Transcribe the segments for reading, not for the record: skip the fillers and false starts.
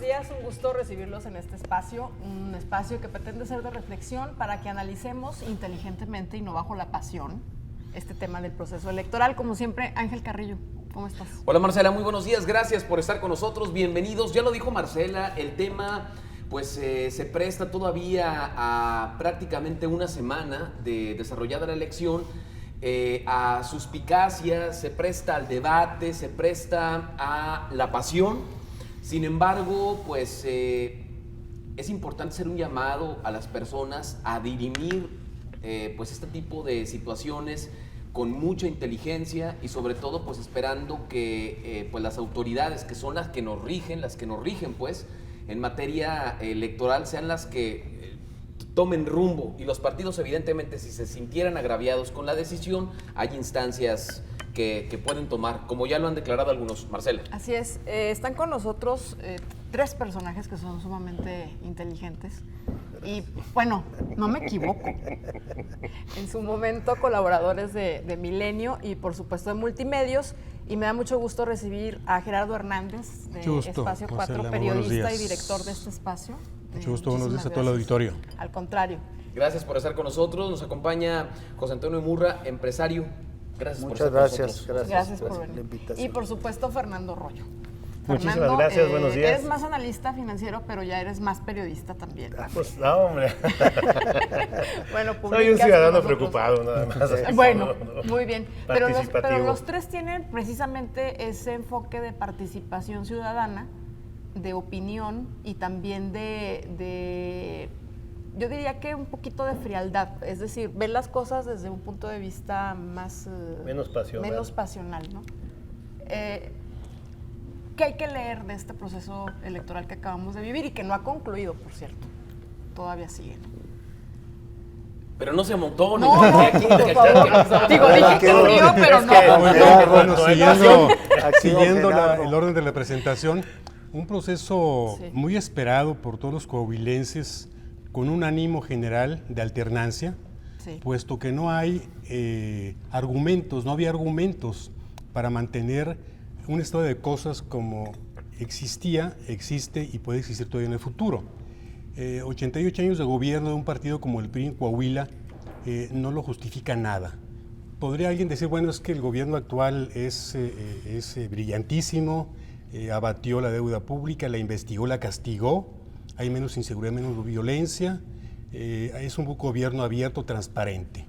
días, un gusto recibirlos en este espacio, un espacio que pretende ser de reflexión para que analicemos inteligentemente y no bajo la pasión este tema del proceso electoral. Como siempre, Ángel Carrillo, ¿cómo estás? Hola Marcela, muy buenos días, gracias por estar con nosotros, bienvenidos. Ya lo dijo Marcela, el tema pues se presta todavía a prácticamente una semana de desarrollada la elección, a suspicacia, se presta al debate, se presta a la pasión. Sin embargo, pues es importante hacer un llamado a las personas a dirimir pues este tipo de situaciones con mucha inteligencia y sobre todo pues esperando que pues las autoridades que son las que nos rigen pues en materia electoral sean las que tomen rumbo, y los partidos evidentemente si se sintieran agraviados con la decisión hay instancias que pueden tomar, como ya lo han declarado algunos. Marcela. Así es, están con nosotros tres personajes que son sumamente inteligentes y, bueno, no me equivoco, en su momento colaboradores de Milenio y por supuesto de Multimedios, y me da mucho gusto recibir a Gerardo Hernández de Espacio 4, periodista y director de este espacio. Mucho gusto, buenos días a todo el auditorio. Al contrario. Gracias por estar con nosotros, nos acompaña José Antonio Murra, empresario. Gracias por estar Muchas con nosotros. Gracias por venir. la invitación. Y por supuesto Fernando Rollo. Muchísimas Fernando, gracias, buenos días. Eres más analista financiero, pero ya eres más periodista también. Pues no, hombre. Bueno, soy un ciudadano preocupado, nada más. Bueno, muy bien. Pero Participativo. los tres tienen precisamente ese enfoque de participación ciudadana, de opinión y también de yo diría que un poquito de frialdad, es decir, ver las cosas desde un punto de vista más Menos pasional. ¿no? ¿Qué hay que leer de este proceso electoral que acabamos de vivir y que no ha concluido, por cierto? Todavía sigue, ¿no? Pero no se montó, No, por favor. Digo, dije que frío, pero no. Bueno, siguiendo el orden de la presentación, un proceso muy esperado por todos los coahuilenses, con un ánimo general de alternancia, puesto que no hay no había argumentos para mantener un estado de cosas como existía, existe y puede existir todavía en el futuro. 88 años de gobierno de un partido como el PRI en Coahuila no lo justifica nada. Podría alguien decir, bueno, es que el gobierno actual es brillantísimo, abatió la deuda pública, la investigó, la castigó, hay menos inseguridad, menos violencia, es un gobierno abierto, transparente.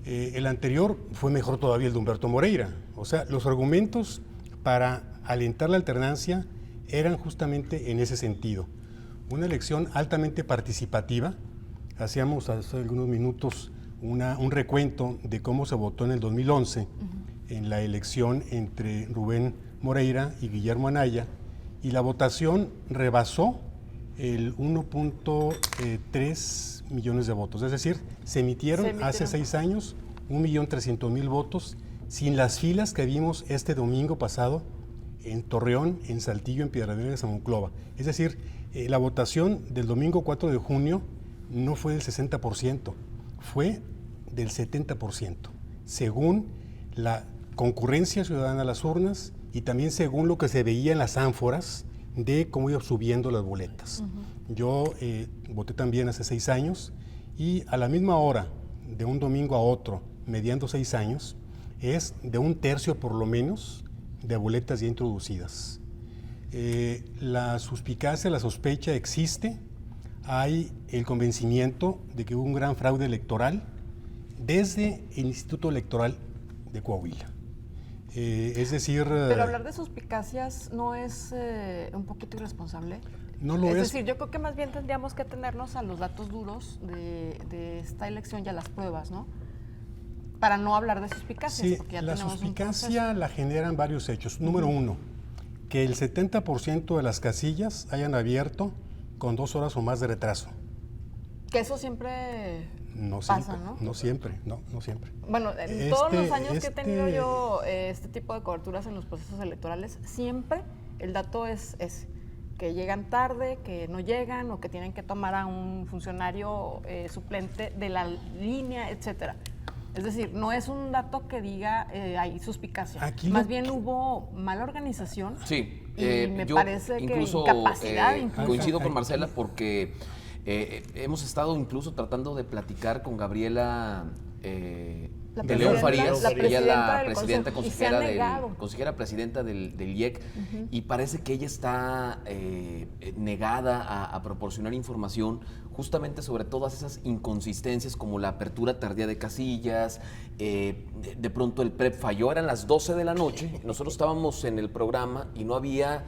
El anterior fue mejor todavía, el de Humberto Moreira. O sea, los argumentos para alentar la alternancia eran justamente en ese sentido. Una elección altamente participativa. Hacíamos hace algunos minutos un recuento de cómo se votó en el 2011 en la elección entre Rubén Moreira y Guillermo Anaya, y la votación rebasó el 1.3 millones de votos. Es decir, se emitieron hace 6 años 1.300.000 votos, sin las filas que vimos este domingo pasado en Torreón, en Saltillo, en Piedra Negra, en San Monclova. Es decir, la votación del domingo 4 de junio no fue del 60%, fue del 70%, según la concurrencia ciudadana a las urnas y también según lo que se veía en las ánforas de cómo iban subiendo las boletas. Yo voté también hace 6 años y a la misma hora, de un domingo a otro, mediando 6 años, es de 1/3 por lo menos de boletas ya introducidas. La suspicacia, la sospecha existe, hay el convencimiento de que hubo un gran fraude electoral desde el Instituto Electoral de Coahuila. Es decir... Pero hablar de suspicacias no es un poquito irresponsable. No lo es. Es decir, yo creo que más bien tendríamos que atenernos a los datos duros de esta elección y a las pruebas, ¿no? Para no hablar de suspicacias. Sí, porque ya la tenemos suspicacia la generan varios hechos. Número uno, que el 70% de las casillas hayan abierto con 2 horas o más de retraso. Que eso siempre No pasa, siempre, ¿no? No siempre, no siempre. Bueno, en todos los años que he tenido yo este tipo de coberturas en los procesos electorales, siempre el dato es ese, que llegan tarde, que no llegan o que tienen que tomar a un funcionario suplente de la línea, etcétera. Es decir, no es un dato que diga hay suspicacia. Más bien hubo mala organización. Sí. Y me parece incluso, que incapacidad. Coincido con Marcela porque hemos estado incluso tratando de platicar con Gabriela de León Farías, ella es la presidenta consejera presidenta del IEC, y parece que ella está negada a proporcionar información justamente sobre todas esas inconsistencias como la apertura tardía de casillas, de pronto el PREP falló, eran las 12 de la noche, nosotros estábamos en el programa y no había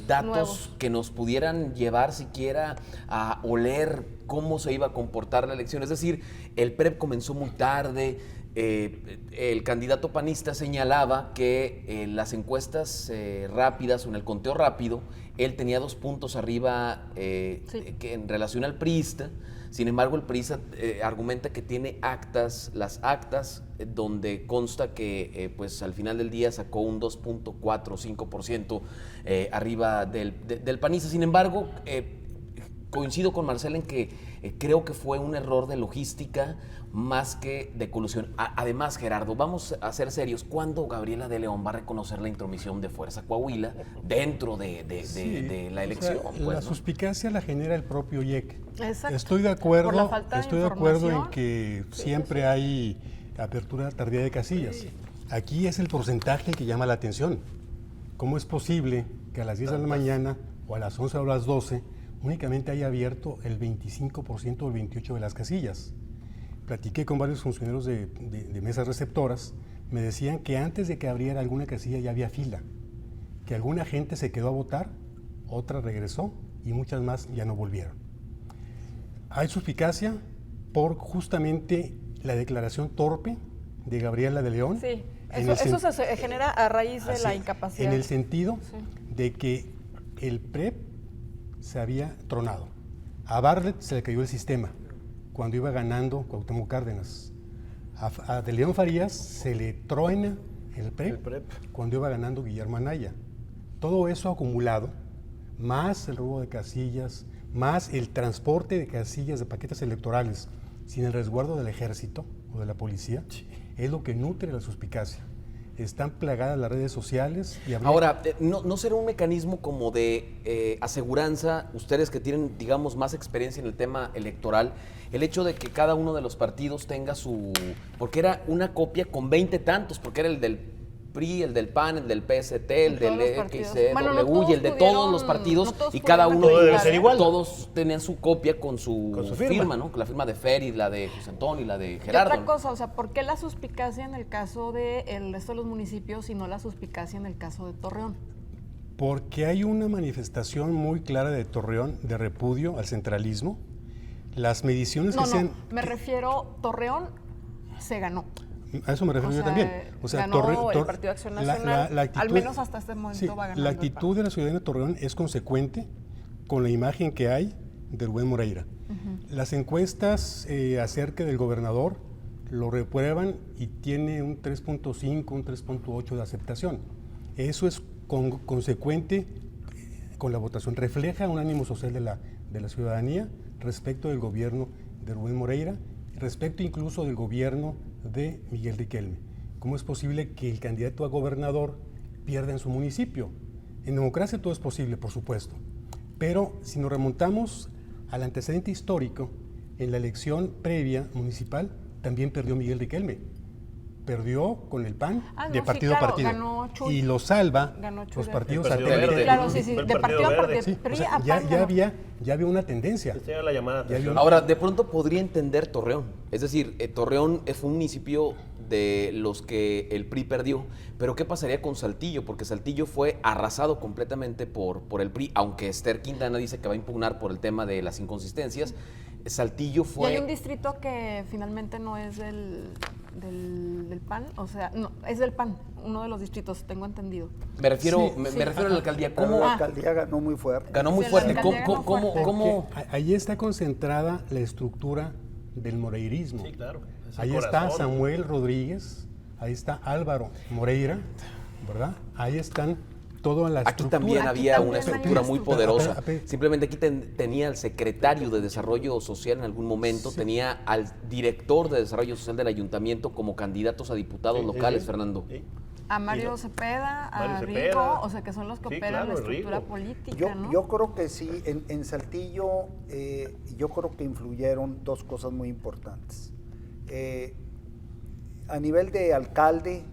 datos que nos pudieran llevar siquiera a oler cómo se iba a comportar la elección, es decir, el PREP comenzó muy tarde. El candidato panista señalaba que en las encuestas rápidas o en el conteo rápido, él tenía 2 puntos arriba que en relación al priista. Sin embargo, el priista argumenta que tiene las actas donde consta que pues al final del día sacó un 2.4 o 5% arriba del panista. Sin embargo, coincido con Marcela en que creo que fue un error de logística más que de colusión. Además, Gerardo, vamos a ser serios. ¿Cuándo Gabriela de León va a reconocer la intromisión de Fuerza Coahuila dentro de la elección? O sea, la suspicacia la genera el propio IEC. Exacto. Estoy de acuerdo en que siempre hay apertura tardía de casillas. Aquí es el porcentaje que llama la atención. ¿Cómo es posible que a las 10 de la mañana o a las 11 o a las 12 únicamente haya abierto el 25% o el 28% de las casillas? Platiqué con varios funcionarios de mesas receptoras, me decían que antes de que abriera alguna casilla ya había fila, que alguna gente se quedó a votar, otra regresó y muchas más ya no volvieron. Hay suspicacia por justamente la declaración torpe de Gabriela de León. Sí, eso se genera a raíz de la incapacidad. En el sentido de que el PREP se había tronado. A Bartlett se le cayó el sistema cuando iba ganando Cuauhtémoc Cárdenas. A de León Farías se le truena el PREP cuando iba ganando Guillermo Anaya. Todo eso acumulado, más el robo de casillas, más el transporte de casillas de paquetes electorales sin el resguardo del ejército o de la policía, es lo que nutre la suspicacia. Están plagadas las redes sociales. Ahora, ¿no será un mecanismo como de aseguranza, ustedes que tienen, digamos, más experiencia en el tema electoral, el hecho de que cada uno de los partidos tenga porque era una copia con 20 tantos, porque era el del PRI, el del PAN, el del PST, el del XCW y el de todos los partidos, y cada uno debe ser igual. Todos tenían su copia con su firma, ¿no? Con la firma de Feri, la de José Antonio y la de Gerardo. Y otra cosa, o sea, ¿por qué la suspicacia en el caso del resto de los municipios y no la suspicacia en el caso de Torreón? Porque hay una manifestación muy clara de Torreón de repudio al centralismo. Las mediciones me refiero, Torreón se ganó. A eso me refiero yo también. O sea, ganó el Partido Acción Nacional, la actitud, al menos hasta este momento va ganando. La actitud de la ciudadanía de Torreón es consecuente con la imagen que hay de Rubén Moreira. Las encuestas acerca del gobernador lo reprueban y tiene un 3.5, un 3.8 de aceptación. Eso es consecuente con la votación. Refleja un ánimo social de la ciudadanía respecto del gobierno de Rubén Moreira, respecto incluso del gobierno de Miguel Riquelme. ¿Cómo es posible que el candidato a gobernador pierda en su municipio? En democracia todo es posible, por supuesto, pero si nos remontamos al antecedente histórico, en la elección previa municipal también perdió Miguel Riquelme. Perdió con el PAN de partido a partido y lo salva los partidos satélites. Claro, de partido a partido. Sí, ya había una tendencia. Ahora, de pronto podría entender Torreón. Es decir, Torreón fue un municipio de los que el PRI perdió. Pero ¿qué pasaría con Saltillo? Porque Saltillo fue arrasado completamente por el PRI, aunque Esther Quintana dice que va a impugnar por el tema de las inconsistencias. Saltillo fue... Y hay un distrito que finalmente no es del PAN, o sea, no, es del PAN, uno de los distritos, tengo entendido. Me refiero a la alcaldía. ¿Cómo? La alcaldía ganó muy fuerte. Ganó muy fuerte. ¿Cómo? Ahí está concentrada la estructura del moreirismo. Sí, claro. Ahí está Samuel Rodríguez, ahí está Álvaro Moreira, ¿verdad? Ahí están toda la estructura. Aquí también había una estructura muy poderosa. Simplemente aquí tenía al secretario de Desarrollo Social en algún momento, tenía al director de Desarrollo Social del ayuntamiento como candidatos a diputados locales, Fernando. a Mario Cepeda, a Rigo, o sea, que son los que operan la estructura política, ¿no? Yo creo que sí, en Saltillo yo creo que influyeron dos cosas muy importantes. A nivel de alcalde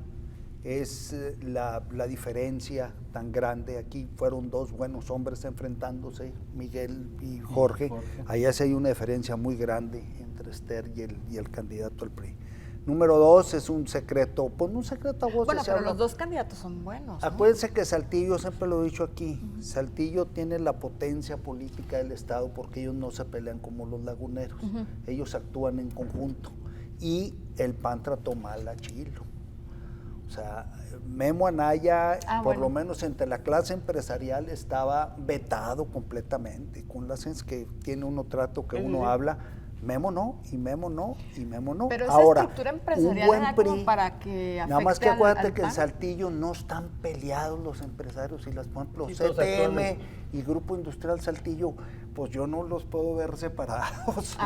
es la diferencia tan grande. Aquí fueron dos buenos hombres enfrentándose, Miguel y Jorge. Allá sí hay una diferencia muy grande entre Esther y el candidato al PRI. Número dos, es un secreto, pues un secreto a voces. Bueno, pero los dos candidatos son buenos, ¿no? Acuérdense que Saltillo, siempre lo he dicho aquí, Saltillo tiene la potencia política del Estado porque ellos no se pelean como los laguneros, ellos actúan en conjunto y el PAN trató mal a Chilo. O sea, Memo Anaya, por lo menos entre la clase empresarial, estaba vetado completamente, con las que tiene uno trato que uno habla. Memo no, y Memo no, y Memo no. Pero esa estructura empresarial era como para que afecte. Nada más que acuérdate que PAN. En Saltillo no están peleados los empresarios, y por ejemplo, CTM y Grupo Industrial Saltillo, pues yo no los puedo ver separados.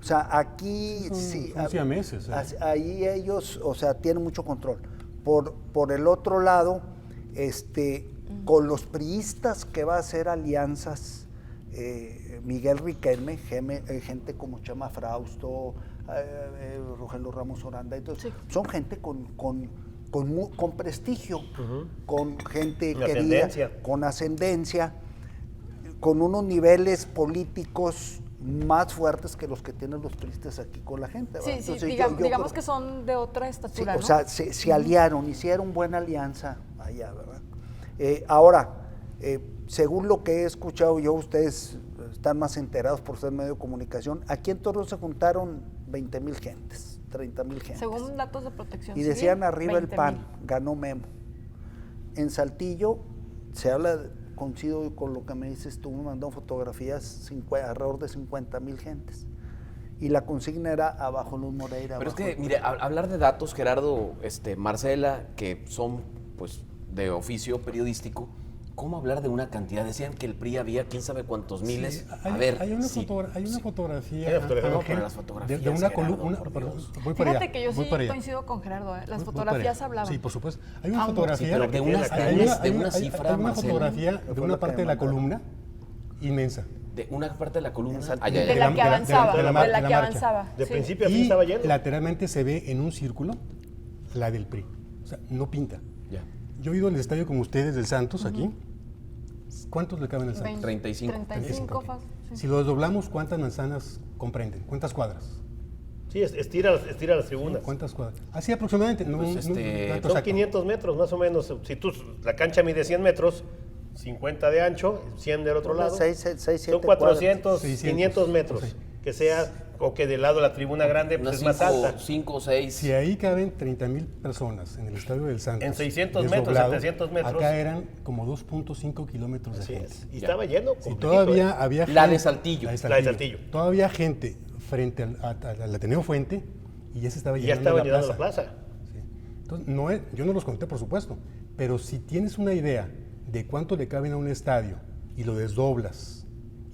O sea, aquí sí. Meses. Ahí ellos, o sea, tienen mucho control. Por el otro lado, con los priistas que va a hacer alianzas, Miguel Riquelme, gente como Chema Frausto, Rogelio Ramos Oranda, entonces, son gente con prestigio, con gente querida, con ascendencia, con unos niveles políticos más fuertes que los que tienen los priistas aquí con la gente. Sí, entonces, digamos que son de otra estatura, sí, ¿no? O sea, se aliaron, hicieron buena alianza allá, ¿verdad? Ahora, según lo que he escuchado yo, ustedes están más enterados por ser medio de comunicación, aquí en Torreón se juntaron 20,000 gentes, 30,000 gentes. Según datos de Protección Y Civil, decían arriba el PAN, 20,000. ganó Memo. En Saltillo se habla, coincido con lo que me dices tú, me mandaron fotografías, alrededor de 50,000 gentes. Y la consigna era abajo Luz Moreira. Pero es que, mire, hablar de datos, Gerardo, Marcela, que son, pues, de oficio periodístico, ¿cómo hablar de una cantidad? Decían que el PRI había quién sabe cuántos miles. Hay una fotografía de una columna. Fíjate que yo sí coincido con Gerardo, las fotografías hablaban. Sí, por supuesto. Hay una fotografía de una cifra, hay una fotografía de una parte de la columna inmensa. De una parte de la columna de la que avanzaba. De principio a fin estaba lleno. Lateralmente se ve en un círculo la del PRI. O sea, no pinta. Ya. Yo he ido al estadio con ustedes del Santos aquí. ¿Cuántos le caben al Santos? 35. Fácil. Si lo desdoblamos, ¿cuántas manzanas comprenden? ¿Cuántas cuadras? Sí, estira las tribunas. ¿Cuántas cuadras? Así aproximadamente. Son 500 metros más o menos. Si la cancha mide 100 metros, 50 de ancho, 100 del otro lado. Son 400, 500 metros. Sí. Que sea, o que del lado de la tribuna grande pues es más alta. 5 o 6. Si ahí caben 30,000 personas en el Estadio del Santos. En 600 metros, 700 metros. Acá eran como 2.5 kilómetros de gente. Y estaba lleno. Y todavía había gente. La de Saltillo. La de Saltillo. Todavía gente frente al Ateneo Fuente y ya se estaba llenando la plaza. Sí. Entonces, yo no los conté, por supuesto, pero si tienes una idea de cuánto le caben a un estadio y lo desdoblas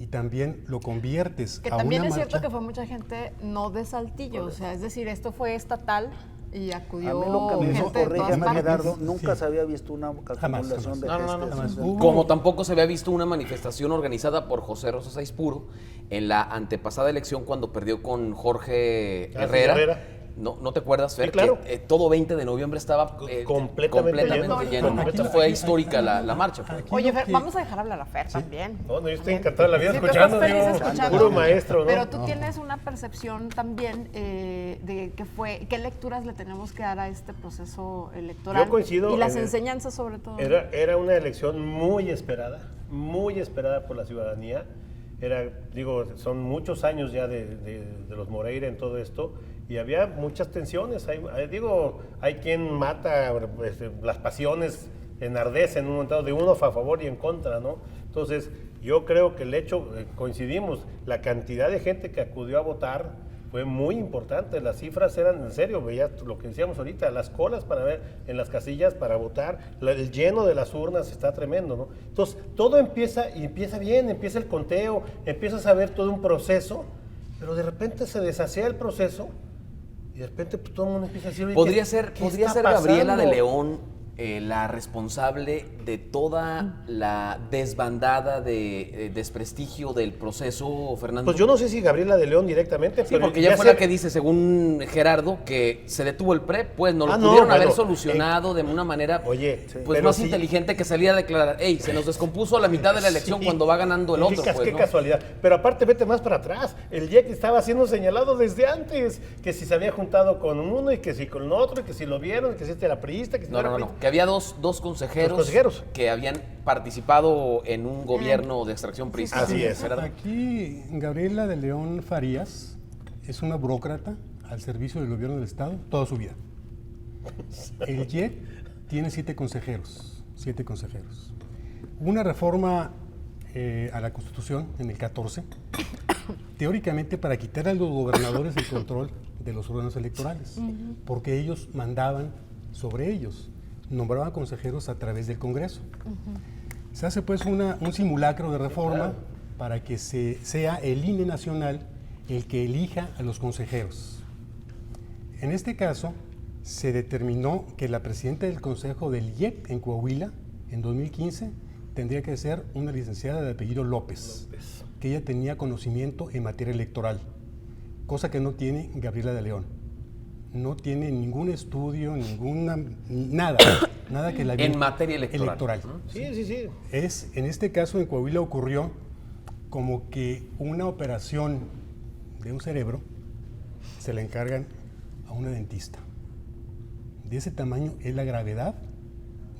y también lo conviertes que a también una es cierto marcha, que fue mucha gente no de Saltillo, o sea, es decir, esto fue estatal y acudió a mí lo que me gente de todas partes. Gerardo, nunca se había visto una acumulación de jamás. Como tampoco se había visto una manifestación organizada por José Rosa Saizpuro en la antepasada elección cuando perdió con Jorge Herrera. ¿No te acuerdas, Fer? Sí, claro. Que todo 20 de noviembre estaba completamente lleno. Fue histórica la marcha. Pues. Oye, Fer, vamos a dejar hablar a Fer también. No, yo estoy encantado de la vida escuchando. Puro maestro, ¿no? Pero tú tienes una percepción también de qué lecturas le tenemos que dar a este proceso electoral. Yo coincido. Y las enseñanzas sobre todo. Era una elección muy esperada por la ciudadanía. Son muchos años ya de los Moreira en todo esto y había muchas tensiones. Hay quien mata, las pasiones enardecen en un momento de uno a favor y en contra, ¿no? Entonces, yo creo que el hecho, coincidimos, la cantidad de gente que acudió a votar fue muy importante. Las cifras eran, en serio, veías lo que decíamos ahorita, las colas para ver en las casillas para votar, el lleno de las urnas está tremendo, ¿no? Entonces, todo empieza bien, empieza el conteo, empiezas a ver todo un proceso, pero de repente se deshacía el proceso y de repente pues, todo el mundo empieza a decir... Podría ser Gabriela de León la responsable de toda la desbandada de desprestigio del proceso, Fernando? Pues yo no sé si Gabriela de León directamente, Sí, porque ya fue la que dice, según Gerardo, que se detuvo el PRE, pues no lo pudieron haber solucionado de una manera pues más inteligente que salir a declarar, hey, se nos descompuso a la mitad de la elección cuando va ganando el otro. Qué casualidad. Pero aparte, vete más para atrás. El IEC estaba siendo señalado desde antes, que si se había juntado con uno y que si con el otro, y que si lo vieron, que si este era priista, que si no era priista. Que había dos consejeros que habían participado en un gobierno de extracción priista. Así es. Aquí Gabriela de León Farías es una burócrata al servicio del gobierno del Estado toda su vida. El IEC tiene 7 consejeros. Una reforma a la Constitución en el 14, teóricamente para quitar a los gobernadores el control de los órganos electorales, porque ellos mandaban sobre ellos, nombraban consejeros a través del Congreso. Se hace pues un simulacro de reforma para que sea el INE nacional el que elija a los consejeros. En este caso, se determinó que la presidenta del Consejo del IEC en Coahuila, en 2015, tendría que ser una licenciada de apellido López, que ella tenía conocimiento en materia electoral, cosa que no tiene Gabriela de León. No tiene ningún estudio, nada que la en materia electoral. Sí. En este caso en Coahuila ocurrió como que una operación de un cerebro se la encargan a una dentista. De ese tamaño es la gravedad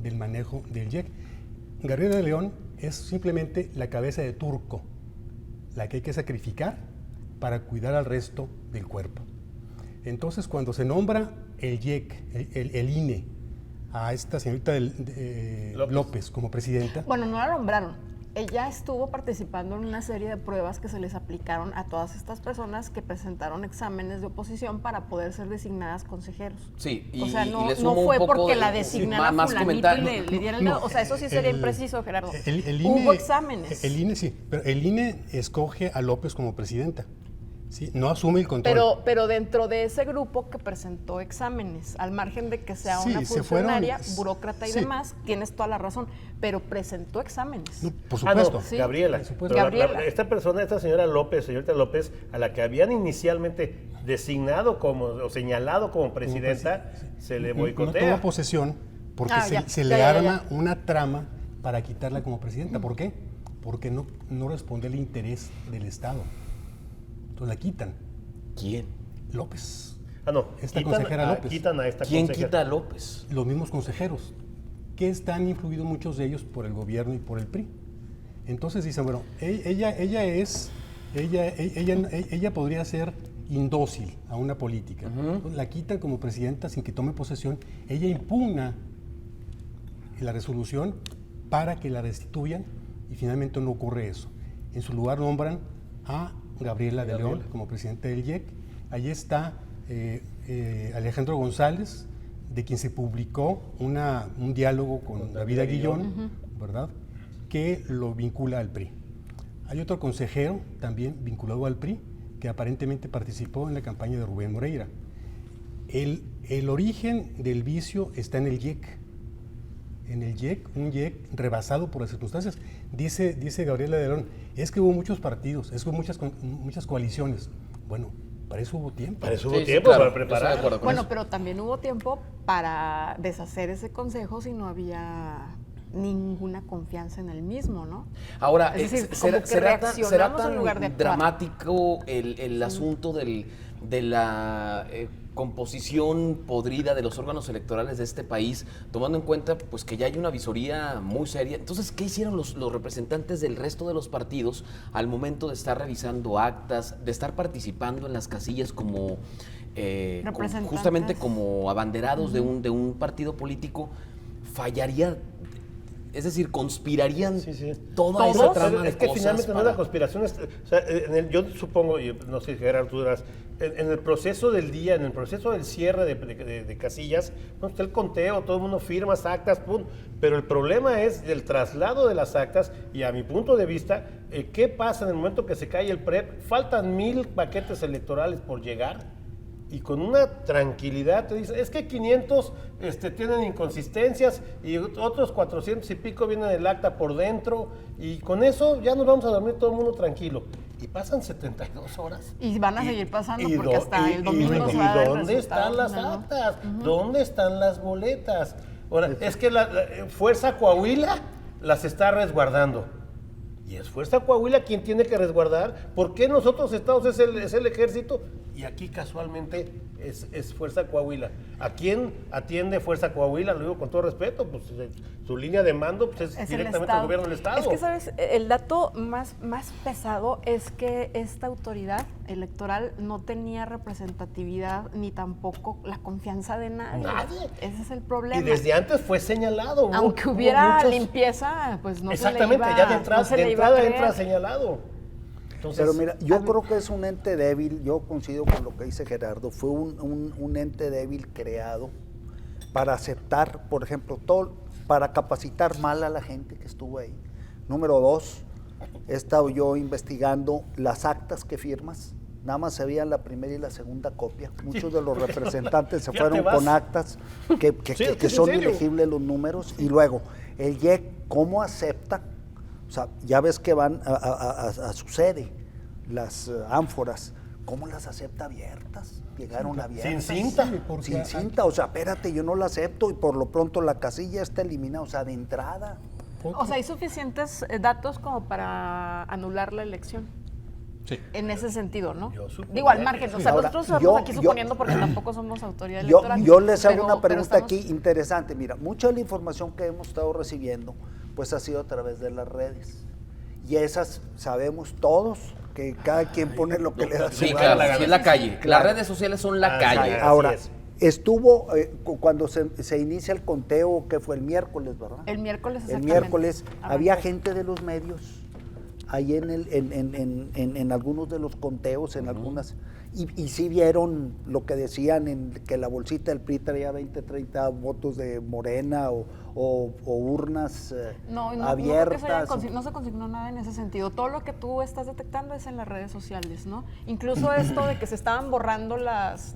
del manejo del IEC. Gabriela de León es simplemente la cabeza de turco, la que hay que sacrificar para cuidar al resto del cuerpo. Entonces, cuando se nombra el IEC, el INE, a esta señorita López como presidenta... Bueno, no la nombraron. Ella estuvo participando en una serie de pruebas que se les aplicaron a todas estas personas que presentaron exámenes de oposición para poder ser designadas consejeros. Sí, o sea, no fue porque la designara fulanito y le diera el dedo. O sea, eso sí sería impreciso, Gerardo. Hubo exámenes. El INE sí, pero el INE escoge a López como presidenta. Sí, no asume el control. Pero dentro de ese grupo que presentó exámenes, al margen de que sea una funcionaria, burócrata y demás, tienes toda la razón, pero presentó exámenes. No, por supuesto. Gabriela. Esta señora López, señorita López, a la que habían inicialmente designado o señalado como presidenta, se le boicotea. No toma posesión porque se le arma una trama para quitarla como presidenta. ¿Por qué? Porque no responde al interés del Estado. Entonces la quitan. ¿Quién? López. Esta consejera López. Quitan a esta ¿Quién consejera? quita a López? Los mismos consejeros, que están influidos muchos de ellos por el gobierno y por el PRI. Entonces dicen, bueno, ella podría ser indócil a una política. Entonces, la quitan como presidenta sin que tome posesión. Ella impugna la resolución para que la restituyan y finalmente no ocurre eso. En su lugar nombran a Gabriela de León como presidente del IEC. Allí está Alejandro González, de quien se publicó un diálogo con David Aguillón, ¿verdad?, que lo vincula al PRI. Hay otro consejero también vinculado al PRI que aparentemente participó en la campaña de Rubén Moreira. El origen del vicio está en el IEC. En el IEC, un IEC rebasado por las circunstancias. Dice Gabriela de León, es que hubo muchos partidos, es que hubo muchas coaliciones. Bueno, para eso hubo tiempo. Para preparar. Bueno, pero también hubo tiempo para deshacer ese consejo si no había ninguna confianza en el mismo, ¿no? Ahora, es decir, ¿será tan dramático el asunto de la composición podrida de los órganos electorales de este país, tomando en cuenta pues que ya hay una visoría muy seria? Entonces, ¿qué hicieron los representantes del resto de los partidos al momento de estar revisando actas, de estar participando en las casillas como justamente como abanderados de un partido político? ¿Fallaría? Es decir, ¿conspirarían toda esa trama de cosas? Es que finalmente no es la conspiración. Yo supongo, y no sé, Gerardo, tú dirás, en el proceso del día, en el proceso del cierre de casillas, está el conteo, todo el mundo firma actas, ¡pum! Pero el problema es el traslado de las actas y, a mi punto de vista, ¿qué pasa en el momento que se cae el PREP? Faltan 1000 paquetes electorales por llegar. y con una tranquilidad te dicen, es que 500 tienen inconsistencias y otros 400 y pico vienen del acta por dentro, y con eso ya nos vamos a dormir todo el mundo tranquilo. Y pasan 72 horas. Y van a seguir pasando porque hasta el domingo se va a dar el ¿dónde están las actas? ¿Dónde están las boletas? Ahora, es que la Fuerza Coahuila las está resguardando. Y es Fuerza Coahuila quien tiene que resguardar. ¿Por qué en los otros estados es el ejército? Y aquí casualmente es Fuerza Coahuila. ¿A quién atiende Fuerza Coahuila? Lo digo con todo respeto, pues su línea de mando pues, es directamente el gobierno del estado. Es que, ¿sabes? El dato más pesado es que esta autoridad electoral no tenía representatividad ni tampoco la confianza de nadie. Ese es el problema. Y desde antes fue señalado. Aunque hubiera limpieza, pues no se le iba. Exactamente, ya de entrada entra señalado. Entonces, pero mira, yo creo que es un ente débil, yo coincido con lo que dice Gerardo, fue un ente débil creado para aceptar, por ejemplo, para capacitar mal a la gente que estuvo ahí. Número 2, he estado yo investigando las actas que firmas, nada más se veían la primera y la segunda copia. Muchos de los representantes se fueron con actas que son ilegibles los números, y luego el IEC, ¿cómo acepta? O sea, ya ves que van a su sede, las ánforas, ¿cómo las acepta abiertas? Llegaron abiertas. Sin cinta. Sin cinta, o sea, espérate, yo no la acepto y por lo pronto la casilla está eliminada, o sea, de entrada. O sea, hay suficientes datos como para anular la elección. Sí. En ese sentido, ¿no? Digo, al margen, o sea, ahora, nosotros estamos aquí suponiendo porque tampoco somos autoridad Yo electoral. les hago una pregunta estamos... aquí interesante. Mira, mucha de la información que hemos estado recibiendo, pues ha sido a través de las redes. Y esas sabemos todos que cada quien pone lo que le da su Sí, gana. claro, sí, es la calle. Las redes sociales son la calle. Ahora, estuvo cuando se inicia el conteo, que fue el miércoles, ¿verdad? El miércoles, El exactamente. miércoles había gente de los medios ahí en algunos de los conteos, en algunas, y sí vieron lo que decían, que la bolsita del PRI traía 20, 30 votos de Morena o urnas abiertas. No se consignó nada en ese sentido. Todo lo que tú estás detectando es en las redes sociales, ¿no? Incluso esto de que se estaban borrando las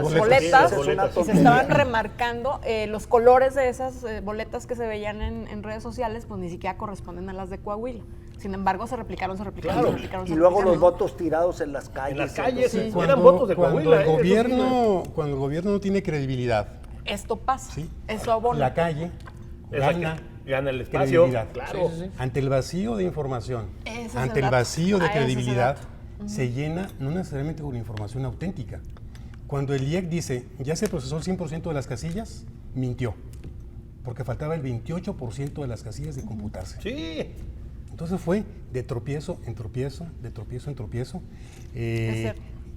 boletas, y se estaban remarcando los colores de esas boletas que se veían en redes sociales, pues ni siquiera corresponden a las de Coahuila. Sin embargo, se replicaron. Y luego los votos tirados en las calles. En las calles, sí. eran votos de Coahuila. Cuando el gobierno no tiene credibilidad, esto pasa, ¿sí? eso abona. La calle gana el espacio, credibilidad. claro. Sí. Ante el vacío de información, Ese es ante el el dato. vacío de Ese es el credibilidad, dato. se llena no necesariamente con información auténtica. Cuando el IEC dice, ya se procesó el 100% de las casillas, mintió, porque faltaba el 28% de las casillas de computarse. Sí. Entonces fue de tropiezo en tropiezo, de tropiezo en tropiezo,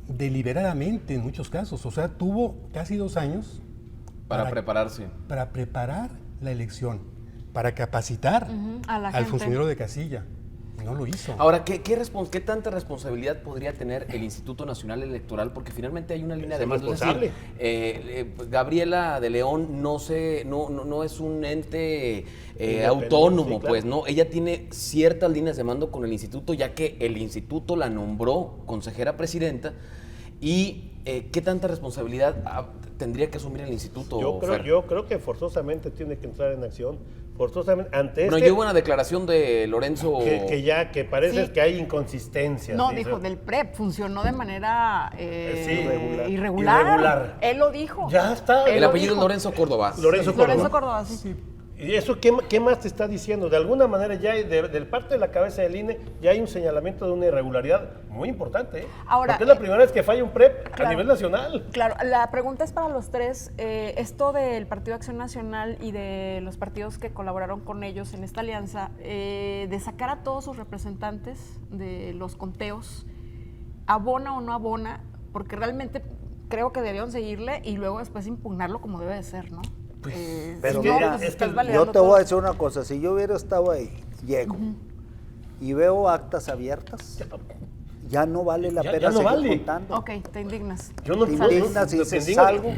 deliberadamente en muchos casos. O sea, tuvo casi 2 años Para prepararse. Para preparar la elección, para capacitar a la al gente. funcionario de casilla. No lo hizo. Ahora, ¿qué tanta responsabilidad podría tener el Instituto Nacional Electoral? Porque finalmente hay una línea de mando. responsable. Gabriela de León no es un ente autónomo, sí, claro. pues, ¿no? Ella tiene ciertas líneas de mando con el instituto, ya que el instituto la nombró consejera presidenta. ¿Y qué tanta responsabilidad tendría que asumir el instituto, Fer? Yo creo que forzosamente tiene que entrar en acción. Forzosamente ante Bueno, yo hubo una declaración de Lorenzo... que parece Sí. que hay inconsistencias. No, ¿sí? dijo, del PREP funcionó de manera irregular. irregular. Él lo dijo. Ya está. El lo apellido es dijo. Lorenzo Córdoba. Lorenzo Córdoba, sí. ¿Y eso qué más te está diciendo? De alguna manera ya hay, del parte de la cabeza del INE, ya hay un señalamiento de una irregularidad muy importante. ¿eh? Ahora, porque es la primera vez que falla un PREP claro. a nivel nacional. Claro, la pregunta es para los tres. Esto del Partido Acción Nacional y de los partidos que colaboraron con ellos en esta alianza, de sacar a todos sus representantes de los conteos, ¿abona o no abona? Porque realmente creo que debieron seguirle y luego después impugnarlo como debe de ser, ¿no? Pero si no, mira, pues es estás que validando yo te voy todo. a decir una cosa, si yo hubiera estado ahí, llego y veo actas abiertas, ya no vale la Ya pena no seguir vale. contando. Ok, te indignas. Yo no Te puedo- indignas y te dices, indignas. salgo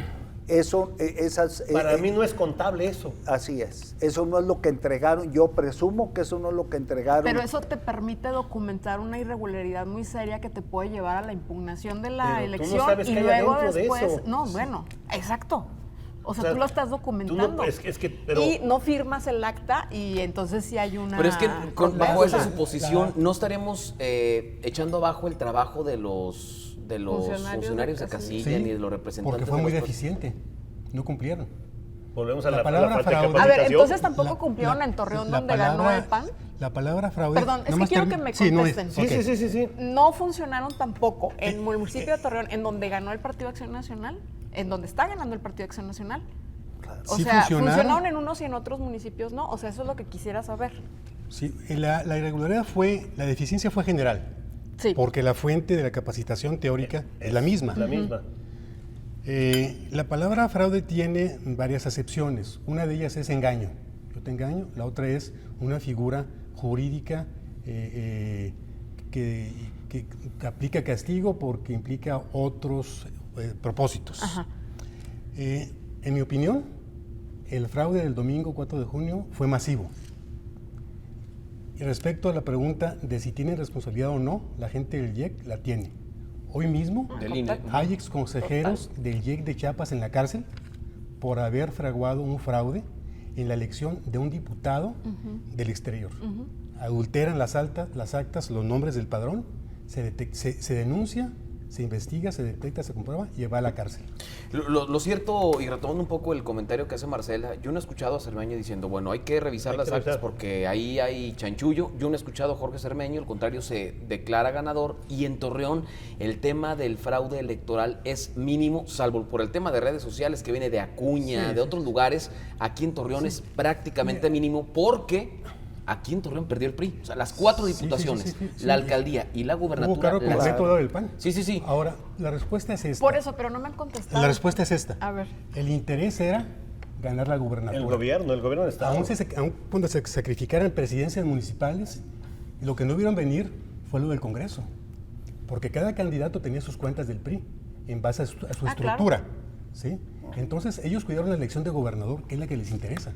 Para mí no es contable eso. Así es. Eso no es lo que entregaron. Yo presumo que eso no es lo que entregaron. Pero eso te permite documentar una irregularidad muy seria que te puede llevar a la impugnación de la elección. Tú no sabes y qué hay luego adentro de después. eso. No, bueno, exacto. O sea, tú lo estás documentando. Pero y no firmas el acta y entonces sí hay una... Pero es que bajo esa suposición La- no estaremos echando abajo el trabajo de los funcionarios de casilla Sí, ni de los representantes. porque fue de muy los deficiente. No cumplieron. volvemos a La la palabra falta de fraude. A ver, capacitación. entonces tampoco cumplieron en Torreón donde ganó el PAN. La palabra fraude. Perdón, es que nomás quiero que me Sí, no, contesten. Sí. No funcionaron tampoco en el municipio de Torreón, en donde ganó el Partido Acción Nacional, en donde está ganando el Partido Acción Nacional. O Sí sea, funcionaron en unos y en otros municipios no. O sea, eso es lo que quisiera saber. Sí, la irregularidad la deficiencia fue general. Sí. Porque la fuente de la capacitación teórica es la misma. La misma. La palabra fraude tiene varias acepciones. Una de ellas es engaño. Yo te engaño. La otra es una figura jurídica que aplica castigo porque implica otros propósitos. Ajá. En mi opinión, el fraude del domingo 4 de junio fue masivo. Y respecto a la pregunta de si tienen responsabilidad o no, la gente del IEC la tiene. Hoy mismo Del INE. hay exconsejeros del IEC de Chiapas en la cárcel por haber fraguado un fraude en la elección de un diputado del exterior. Adulteran las actas, los nombres del padrón, se denuncia, se investiga, se detecta, se comprueba y va a la cárcel. Lo cierto, y retomando un poco el comentario que hace Marcela, yo no he escuchado a Cermeño diciendo, bueno, hay que revisar las actas porque ahí hay chanchullo. Yo no he escuchado a Jorge Cermeño, al contrario, se declara ganador. Y en Torreón el tema del fraude electoral es mínimo, salvo por el tema de redes sociales que viene de Acuña, de otros lugares. Aquí en Torreón es prácticamente mínimo porque... Aquí en Torreón perdió el PRI. O sea, las 4 diputaciones, la alcaldía y la gubernatura. Hubo cargo completo dado del PAN. Sí. Ahora, la respuesta es esta. Por eso, pero no me han contestado. La respuesta es esta. A ver. El interés era ganar la gubernatura. El gobierno del Estado. Aún cuando se sacrificaran presidencias municipales, lo que no vieron venir fue lo del Congreso. Porque cada candidato tenía sus cuentas del PRI en base a su estructura. Claro. ¿Sí? Entonces, ellos cuidaron la elección de gobernador, que es la que les interesa.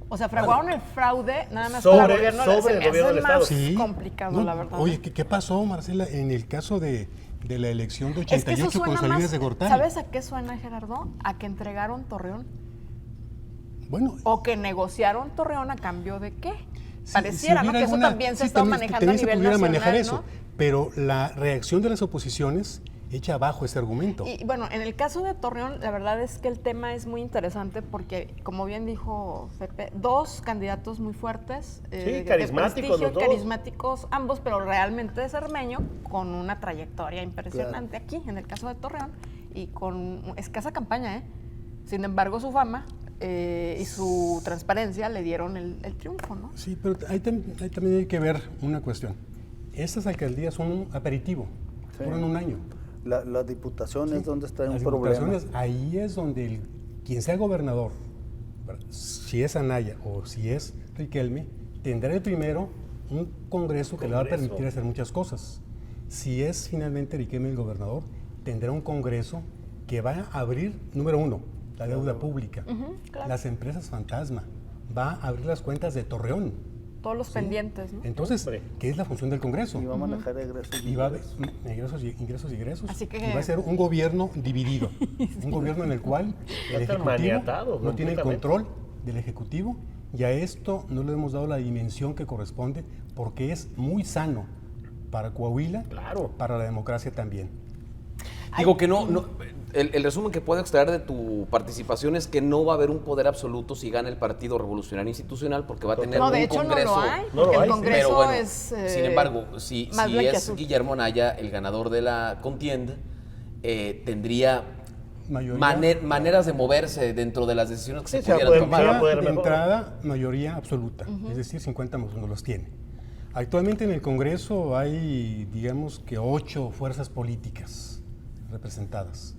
O sea, fraguaron el fraude nada más Sobre para el gobierno, el se me gobierno hace del más Estado. complicado, la verdad. Oye, ¿qué pasó, Marcela, en el caso de la elección de Es que eso 88 con suena Salinas más, de Gortari? ¿sabes a qué suena, Gerardo? A que entregaron Torreón. Bueno, O que negociaron Torreón a cambio de qué. si Pareciera, ¿no? hubiera Que eso alguna- también se sí, está también- manejando a también se nivel pudiera nacional, manejar ¿no? eso, pero la reacción de las oposiciones echa abajo ese argumento. Y bueno, en el caso de Torreón, la verdad es que el tema es muy interesante porque, como bien dijo Pepe, 2 candidatos muy fuertes. De carismáticos prestigio, los dos. carismáticos ambos, pero realmente de Cermeño, con una trayectoria impresionante aquí, en el caso de Torreón, y con escasa campaña, ¿eh? Sin embargo, su fama y su transparencia le dieron el triunfo, ¿no? Sí, pero ahí también hay que ver una cuestión. Estas alcaldías son un aperitivo, duran un año. Las diputaciones, ¿dónde está un Las problema? diputaciones, ahí es donde quien sea gobernador, si es Anaya o si es Riquelme, tendrá el primero un congreso que le va a permitir hacer muchas cosas. Si es finalmente Riquelme el gobernador, tendrá un congreso que va a abrir, número 1, la deuda pública, claro. las empresas fantasma, va a abrir las cuentas de Torreón. Todos los pendientes, ¿no? Entonces, ¿qué es la función del Congreso? Y va a manejar egresos. Y va a haber ingresos y egresos. Así que- Y va a ser un gobierno dividido. Un gobierno en el cual el estar Ejecutivo maniatado no tiene el completamente. control del Ejecutivo y a esto no le hemos dado la dimensión que corresponde porque es muy sano para Coahuila, Claro. para la democracia también. Digo que no el resumen que puedo extraer de tu participación es que no va a haber un poder absoluto si gana el Partido Revolucionario Institucional porque va a tener No, un de hecho Congreso. no lo hay, No lo porque hay, el sí. Congreso Pero bueno, es sin embargo, si más es blanquiazul. Guillermo Anaya el ganador de la contienda, tendría Mayoría. maneras de moverse dentro de las decisiones que Sí, se se va a pudieran poder- tomar. poder De mejor. entrada, mayoría absoluta, es decir, 50 más 1 los tiene. Actualmente en el Congreso hay, digamos que 8 fuerzas políticas representadas.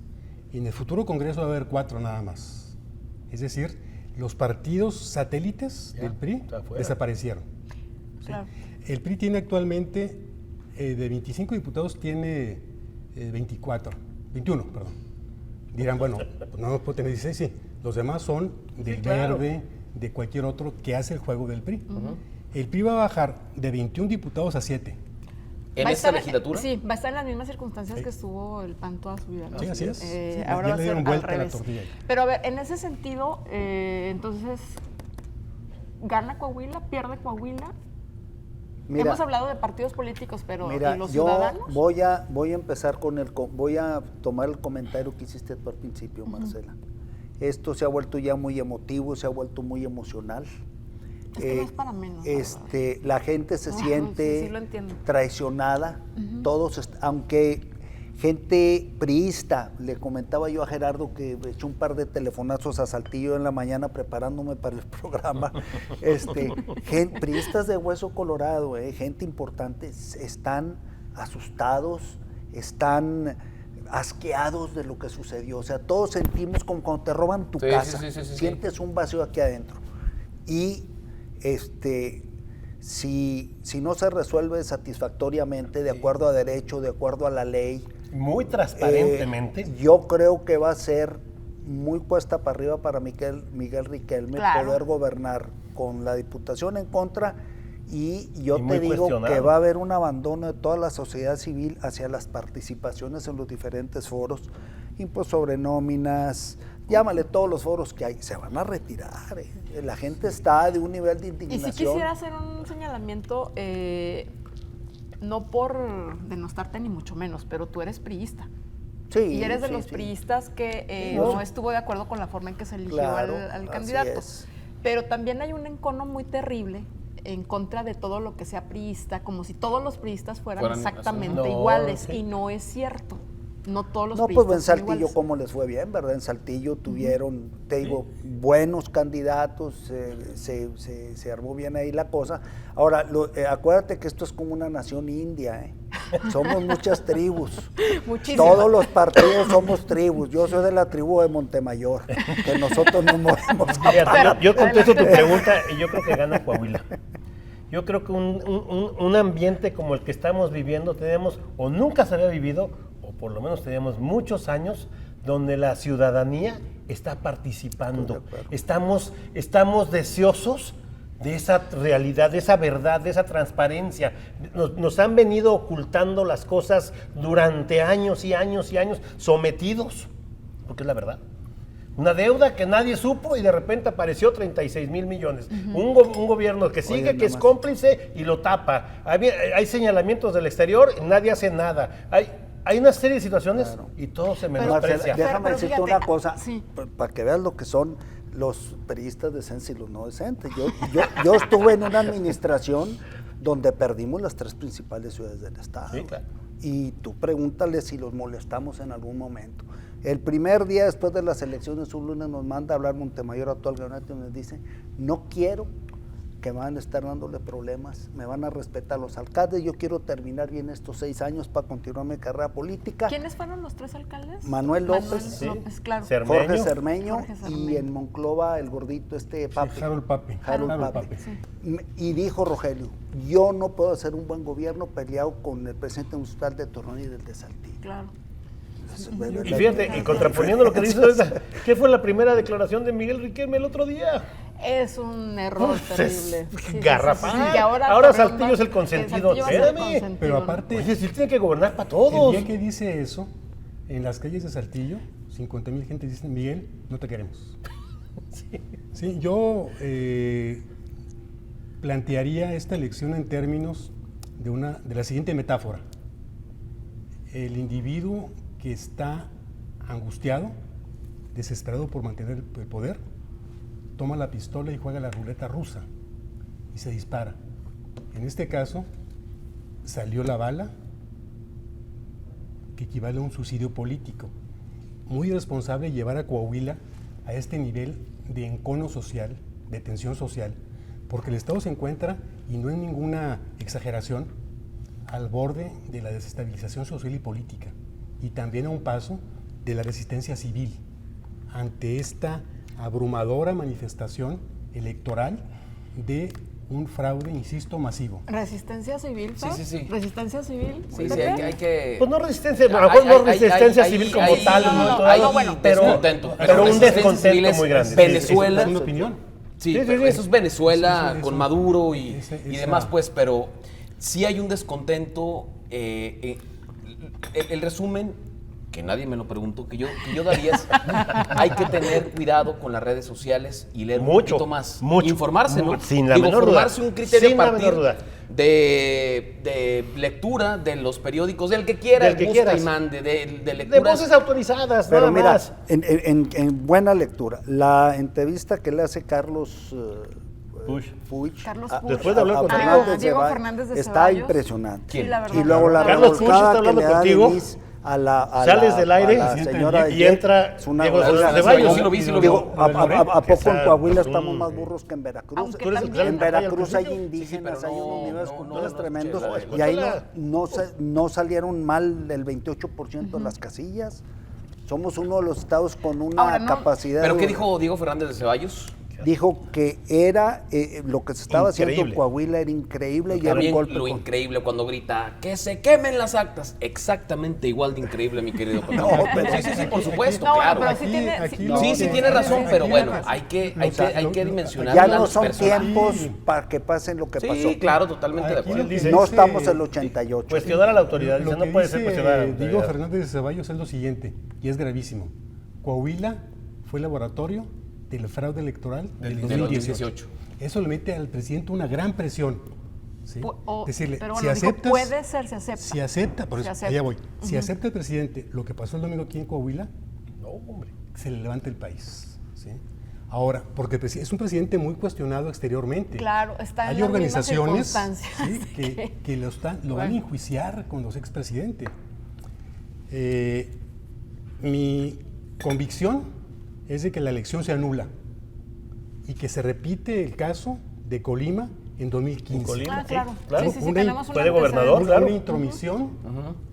Y en el futuro Congreso va a haber 4 nada más. Es decir, los partidos satélites del PRI está afuera. desaparecieron. ¿sí? Claro. El PRI tiene actualmente, de 25 diputados, tiene 21, perdón. dirán, bueno, pues no puede tener 16, sí. Los demás son del Verde, de cualquier otro que hace el juego del PRI. El PRI va a bajar de 21 diputados a 7. ¿En esta legislatura? Sí, va a estar en las mismas circunstancias que estuvo el PAN toda su vida, ¿no? Sí, así es. Ahora va a le ser dieron al vuelta a la revés. tortilla. Pero a ver, en ese sentido, entonces, ¿gana Coahuila? ¿Pierde Coahuila? Mira, hemos hablado de partidos políticos, pero mira, ¿y los yo ciudadanos? voy a empezar voy a tomar el comentario que hiciste tú al principio, Marcela. Esto se ha vuelto ya muy emotivo, se ha vuelto muy emocional. Es que no es para menos. La gente se siente sí, lo entiendo. traicionada. Todos, aunque gente priista, le comentaba yo a Gerardo que eché un par de telefonazos a Saltillo en la mañana preparándome para el programa. Priistas de hueso colorado, gente importante, están asustados, están asqueados de lo que sucedió. O sea, todos sentimos como cuando te roban tu casa, sientes un vacío aquí adentro. Y si no se resuelve satisfactoriamente, de acuerdo a derecho, de acuerdo a la ley, muy transparentemente, yo creo que va a ser muy cuesta para arriba para Miguel Riquelme poder gobernar con la Diputación en contra. Y yo te digo que va a haber un abandono de toda la sociedad civil hacia las participaciones en los diferentes foros, impuestos sobre nóminas, llámale todos los foros que hay, se van a retirar. La gente está de un nivel de indignación. Y si quisiera hacer un señalamiento, no por denostarte ni mucho menos, pero tú eres priista. Sí, y eres de los priistas que no estuvo de acuerdo con la forma en que se eligió al candidato. Pero también hay un encono muy terrible en contra de todo lo que sea priista, como si todos los priistas fueran exactamente iguales, y no es cierto. No todos los priistas pues en Saltillo iguales. cómo les fue bien, ¿verdad? En Saltillo tuvieron, te digo, buenos candidatos, se armó bien ahí la cosa. Ahora, acuérdate que esto es como una nación india, somos muchas tribus. Muchísimas. Todos los partidos somos tribus. Yo soy de la tribu de Montemayor, que nosotros no movemos. Yo contesto tu pregunta y yo creo que gana Coahuila. Yo creo que un ambiente como el que estamos viviendo tenemos, o nunca se había vivido, o por lo menos tenemos muchos años, donde la ciudadanía está participando. Estamos deseosos de esa realidad, de esa verdad, de esa transparencia. Nos han venido ocultando las cosas durante años y años y años, sometidos, porque es la verdad. Una deuda que nadie supo y de repente apareció 36,000 millones. Un gobierno que sigue, que es cómplice y lo tapa. Hay señalamientos del exterior y nadie hace nada. Hay una serie de situaciones y todo se menosprecia. Déjame decirte una cosa, para que veas lo que son los periodistas decentes y los no decentes. Yo estuve en una administración donde perdimos las 3 principales ciudades del estado. Sí, claro. Y tú pregúntale si los molestamos en algún momento. El primer día después de las elecciones, un lunes nos manda a hablar Montemayor a todo el gabinete y nos dice, no quiero que me van a estar dándole problemas, me van a respetar los alcaldes, yo quiero terminar bien estos 6 años para continuar mi carrera política. ¿Quiénes fueron los 3 alcaldes? Manuel López, claro. Jorge Cermeño y en Monclova el gordito Papi. Harold Papi. Harold Papi. Y dijo Rogelio, yo no puedo hacer un buen gobierno peleado con el presidente municipal de Torreón y del de Saltillo. Claro. Y fíjate, y contraponiendo lo que dice ahorita, ¿qué fue la primera declaración de Miguel Riquelme el otro día? Es un error terrible. Garrafal. Y ahora Saltillo es el consentido. Espérame. Pero aparte, oye, si tiene que gobernar para todos. El día que dice eso, en las calles de Saltillo, 50,000 gente dicen, Miguel, no te queremos. Sí, yo plantearía esta elección en términos de la siguiente metáfora. El individuo que está angustiado, desesperado por mantener el poder, toma la pistola y juega la ruleta rusa y se dispara. En este caso, salió la bala, que equivale a un suicidio político. Muy irresponsable llevar a Coahuila a este nivel de encono social, de tensión social, porque el Estado se encuentra, y no es ninguna exageración, al borde de la desestabilización social y política, y también a un paso de la resistencia civil ante esta abrumadora manifestación electoral de un fraude, insisto, masivo. ¿Resistencia civil, Fer? Sí. ¿Resistencia civil? Sí, hay que... Pues no resistencia, a lo mejor no resistencia civil como tal, pero un descontento muy grande. Venezuela. Es una opinión. Sí, pero eso es Venezuela Sí, con eso. Maduro y Esa- demás, pues, pero sí hay un descontento. El resumen, que nadie me lo preguntó, que yo daría es, hay que tener cuidado con las redes sociales y leer un poquito más. Informarse, ¿no? Sin la menor duda. Formarse un criterio Sin a la partir menor duda. de lectura de los periódicos, del que quiera, Del que busca quieras. y mande, de De lecturas. voces autorizadas, Pero nada mira, más. en buena lectura, la entrevista que le hace Carlos Puig Carlos a- Puig. Después de hablar a contigo. Fernández Diego Ceballos, Fernández de está Ceballos. impresionante. Sí, la verdad. Y luego la Carlos Puig está revolcada que hablando le da contigo. Denise a Sales la, del aire a la señora y entra es una Diego grosería. Ceballos. Sí lo vi, sí lo vi. Digo, ¿a poco en Exacto. Coahuila estamos más burros que en Veracruz? Aunque Tú eres el que también- En Veracruz hay principio. indígenas, pero hay unos niveles no, culturales no, tremendos, escúchala. y ahí no salieron mal el 28% de las casillas. Somos uno de los estados con una Ahora, no. capacidad. ¿Pero qué dijo Diego Fernández de Ceballos? Dijo que era lo que se estaba haciendo en Increíble. Coahuila era increíble y era un También golpe. lo increíble cuando grita que se quemen las actas. Exactamente igual de increíble, mi querido Paco. No, pero- sí, por supuesto, No, claro. pero sí tiene- Sí, tiene razón, pero bueno, hay que dimensionar Ya a no los son personajes. tiempos para que pasen lo que pasó. Sí, claro, totalmente de Aquí acuerdo. lo que Dice- No dice- estamos en el 88. Cuestionar a la autoridad, Lo dice, que no puede ser dice cuestionar a la Diego autoridad. Fernández de Ceballos es lo siguiente, y es gravísimo. Coahuila fue laboratorio del fraude electoral del 2018. Eso le mete al presidente una gran presión. ¿sí? Decirle, pero si bueno, dijo, aceptas, puede ser, se acepta. si acepta, por Se eso, acepta. allá voy. Si acepta el presidente lo que pasó el domingo aquí en Coahuila, No, hombre. se le levanta el país. ¿sí? Ahora, porque es un presidente muy cuestionado exteriormente. Claro, está en Hay las organizaciones mismas ¿sí? circunstancias que lo van a Bueno. enjuiciar con los expresidentes. Mi convicción es de que la elección se anula y que se repite el caso de Colima en 2015. Colima, Ah, claro. claro. Sí, Una- tenemos un fue de gobernador, antecedente. Una intromisión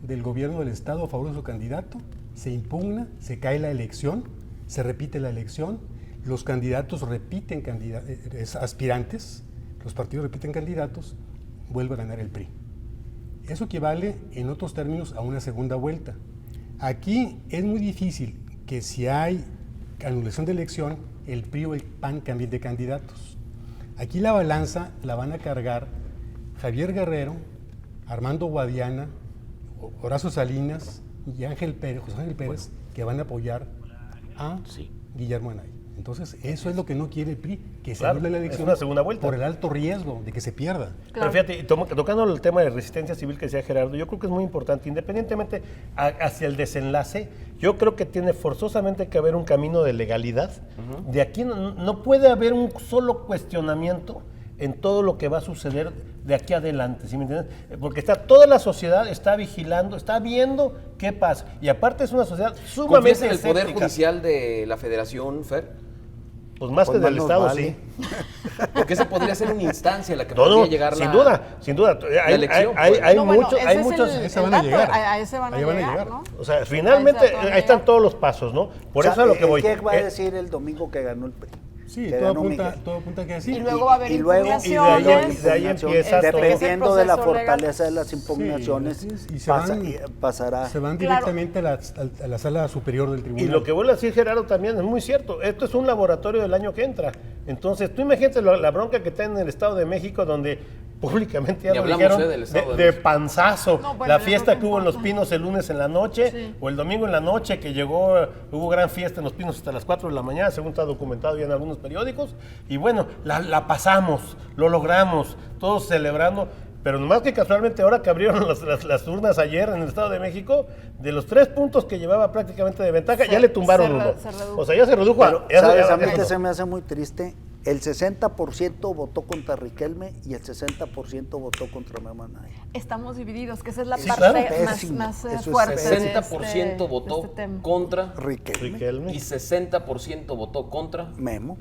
del gobierno del Estado a favor de su candidato, se impugna, se cae la elección, se repite la elección, los candidatos repiten aspirantes, los partidos repiten candidatos, vuelve a ganar el PRI. Eso equivale, en otros términos, a una segunda vuelta. Aquí es muy difícil que si hay anulación de elección, el PRI o el PAN cambien de candidatos. Aquí la balanza la van a cargar Javier Guerrero, Armando Guadiana, Horacio Salinas y José Ángel Pérez, que van a apoyar a Guillermo Anaya. Entonces, eso es lo que no quiere el PRI, que se Claro, anule la es elección una segunda vuelta. por el alto riesgo de que se pierda. Pero fíjate, tocando el tema de resistencia civil que decía Gerardo, yo creo que es muy importante, independientemente hacia el desenlace, yo creo que tiene forzosamente que haber un camino de legalidad. De aquí no puede haber un solo cuestionamiento en todo lo que va a suceder de aquí adelante, ¿sí me entiendes? Porque toda la sociedad está vigilando, está viendo qué pasa. Y aparte es una sociedad ¿Confías sumamente en el Poder escéptica. Judicial de la Federación, Fer? Pues más Pues que del más nos Estado, vale. sí. Porque esa podría ser una instancia en la que No, podría no, llegar sin la... duda, sin duda. Hay, elección, hay- pues. hay No, bueno, muchos, ese hay es muchos. Ese el van a dato, llegar. a ese van a Ahí van a llegar, llegar. ¿no? O sea, finalmente ahí están todos los pasos, ¿no? Por O sea, eso es a lo que voy. ¿Qué va a decir el domingo que ganó el PRI? Sí, Que todo ganó apunta, Miguel. todo apunta que así. Y luego va a haber y luego- impugnaciones. de ahí empieza todo. Dependiendo de la Ese proceso fortaleza de las impugnaciones, Sí, así es. Y se van- pasará. Se van Claro. directamente a la sala superior del tribunal. Y lo que vuelve a decir Gerardo también es muy cierto. Esto es un laboratorio del año que entra. Entonces, tú imagínate la bronca que está en el Estado de México, donde públicamente ya Ni lo hablamos, dijeron, del Estado de de México. panzazo. No, bueno, la yo fiesta creo que que hubo en Los importa. Pinos el lunes en la noche, Sí. o el domingo en la noche, que hubo gran fiesta en Los Pinos hasta las 4 de la mañana, según está documentado ya en algunos periódicos. Y bueno, la pasamos, lo logramos, todos celebrando. Pero nomás que casualmente ahora que abrieron las urnas ayer en el Estado de México, de los 3 puntos que llevaba prácticamente de ventaja, ya le tumbaron uno. se redujo. O sea, ya se redujo Pero, ya ¿sabes? A mí eso. que se me hace muy triste, el 60% votó contra Riquelme y el 60% votó contra Memo Anaya. Estamos divididos, que esa es la Sí, parte claro. más, Pésimo. más Eso es fuerte. de 60% votó de este tema. contra Riquelme, Riquelme. y 60% votó contra. Memo.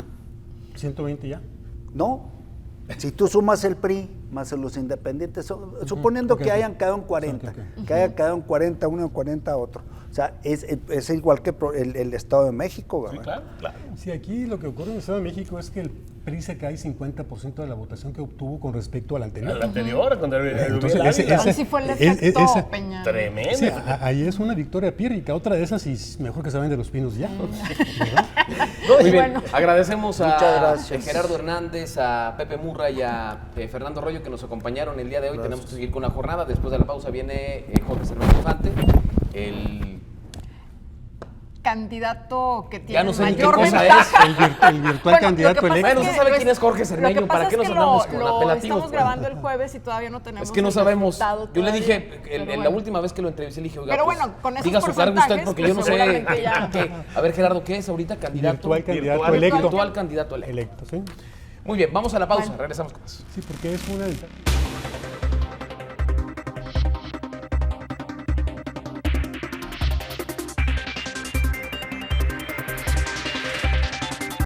120 ya. No, si tú sumas el PRI más los independientes, suponiendo Ok, que ok. hayan quedado en 40, Ok, ok. que hayan quedado en 40 uno, en 40 otro, O sea, es igual que el Estado de México, ¿verdad? Sí, claro, claro. Sí, aquí lo que ocurre en el Estado de México es que el PRI se cae 50% de la votación que obtuvo con respecto al anterior. Al anterior, cuando Entonces, Ahí sí fue el efecto, Peña. Tremendo. Sí, ahí es una victoria pírrica. Otra de esas y mejor que se vayan de los pinos ya. ¿verdad? Muy bien, Bueno. agradecemos Muchas a gracias. Gerardo Hernández, a Pepe Murra y a Fernando Arroyo que nos acompañaron el día de hoy. Gracias. Tenemos que seguir con la jornada. Después de la pausa viene Jorge Cervantes Infante, el candidato que tiene Ya no sé ni qué mayor cosa ventaja. El virtual candidato lo que pasa electo. Bueno, usted sabe quién es Jorge Cermeño, lo que ¿para pasa qué es nos que andamos con lo apelativos? estamos Pues? grabando el jueves y todavía no tenemos Es que no el sabemos. resultado Yo le todavía. dije, Pero la bueno. última vez que lo entrevisté, le dije, oiga, Pero pues, bueno, con esos diga su cargo usted, porcentajes, porque yo no sé. seguramente ya. A ver, Gerardo, ¿qué es ahorita? Candidato. Virtual candidato Virtual electo. Virtual candidato electo. Electo, sí. Muy bien, vamos a la pausa, Bueno. regresamos con más. Sí, porque es una...